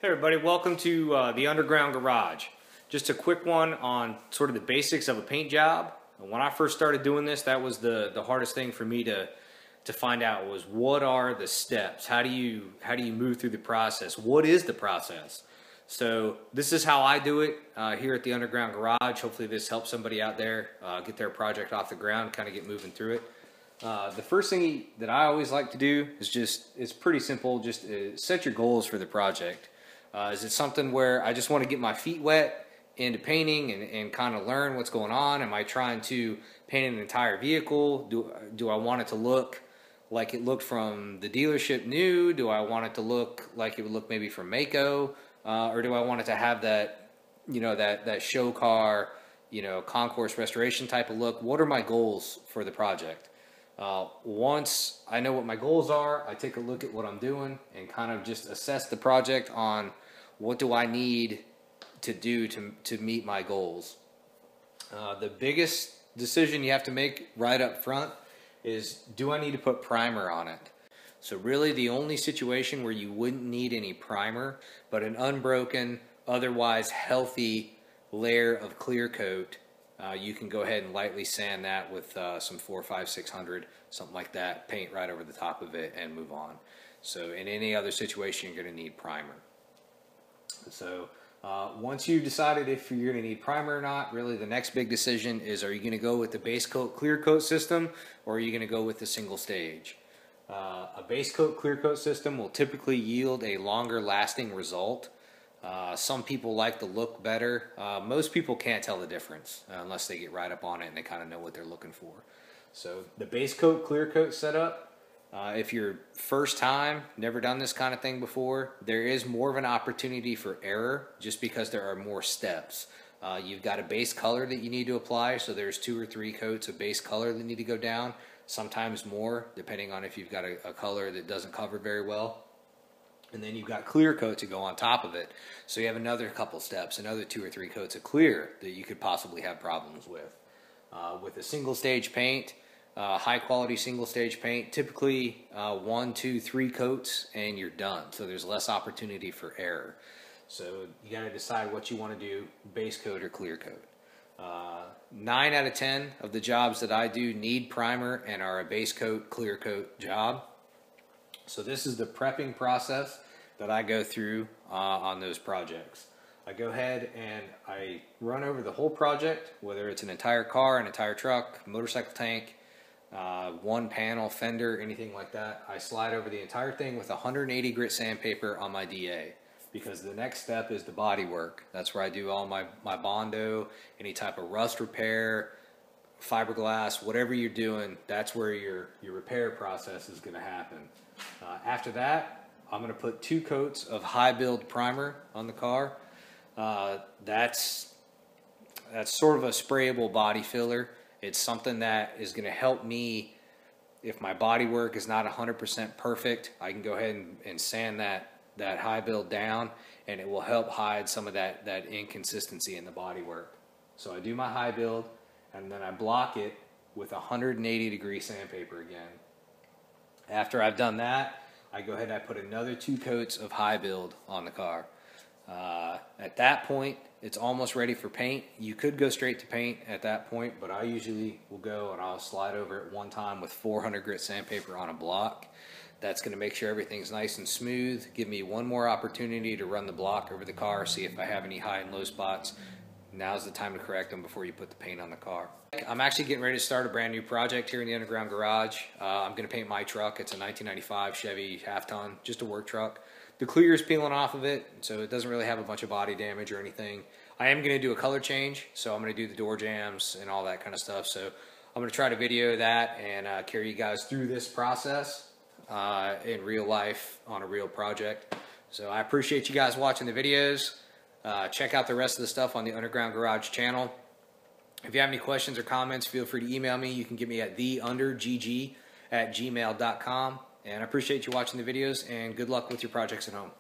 Hey everybody, welcome to the Underground Garage. Just a quick one on sort of the basics of a paint job. When I first started doing this, that was the hardest thing for me to find out was what are the steps? How do you move through the process? What is the process? So this is how I do it here at the Underground Garage. Hopefully this helps somebody out there get their project off the ground, kind of get moving through it. The first thing that I always like to do is it's pretty simple, just set your goals for the project. Is it something where I just want to get my feet wet into painting and kind of learn what's going on? Am I trying to paint an entire vehicle? Do I want it to look like it looked from the dealership new? Do I want it to look like it would look maybe from Mako? Or do I want it to have that, that show car, concourse restoration type of look? What are my goals for the project? Once I know what my goals are, I take a look at what I'm doing and kind of just assess the project on what do I need to do to meet my goals. The biggest decision you have to make right up front is, do I need to put primer on it? So really the only situation where you wouldn't need any primer, but an unbroken, otherwise healthy layer of clear coat, you can go ahead and lightly sand that with some 4, 5, 600, something like that, paint right over the top of it and move on. So in any other situation, you're going to need primer. So once you've decided if you're going to need primer or not, really the next big decision is, are you going to go with the base coat clear coat system, or are you going to go with the single stage? A base coat clear coat system will typically yield a longer lasting result. Some people like the look better. Most people can't tell the difference unless they get right up on it and they kind of know what they're looking for. So the base coat clear coat setup, if you're first time, never done this kind of thing before, there is more of an opportunity for error just because there are more steps. You've got a base color that you need to apply, so there's 2 or 3 coats of base color that need to go down, sometimes more depending on if you've got a color that doesn't cover very well. And then you've got clear coat to go on top of it. So you have another couple steps, another 2 or 3 coats of clear that you could possibly have problems with. With a single stage paint, high quality single stage paint, typically 1, 2, 3 coats and you're done. So there's less opportunity for error. So you got to decide what you want to do, base coat or clear coat. 9 out of 10 of the jobs that I do need primer and are a base coat, clear coat job. So this is the prepping process that I go through on those projects. I go ahead and I run over the whole project, whether it's an entire car, an entire truck, motorcycle tank, one panel, fender, anything like that. I slide over the entire thing with 180 grit sandpaper on my DA, because the next step is the body work. That's where I do all my Bondo, any type of rust repair, fiberglass, whatever you're doing, that's where your repair process is going to happen. After that, I'm going to put 2 coats of high build primer on the car. That's sort of a sprayable body filler. It's something that is going to help me if my body work is not 100% perfect. I can go ahead and sand that high build down, and it will help hide some of that inconsistency in the body work. So I do my high build, and then I block it with 180 degree sandpaper again. After I've done that, I go ahead and I put another 2 coats of high build on the car. At that point, it's almost ready for paint. You could go straight to paint at that point, but I usually will go and I'll slide over it one time with 400 grit sandpaper on a block. That's going to make sure everything's nice and smooth. Give me one more opportunity to run the block over the car, see if I have any high and low spots. Now's the time to correct them before you put the paint on the car. I'm actually getting ready to start a brand new project here in the Underground Garage. I'm going to paint my truck. It's a 1995 Chevy half-ton, just a work truck. The clear is peeling off of it, so it doesn't really have a bunch of body damage or anything. I am going to do a color change, so I'm going to do the door jambs and all that kind of stuff. So I'm going to try to video that and carry you guys through this process in real life on a real project. So I appreciate you guys watching the videos. Check out the rest of the stuff on the Underground Garage channel. If you have any questions or comments, feel free to email me. You can get me at theundergg@gmail.com. And I appreciate you watching the videos, and good luck with your projects at home.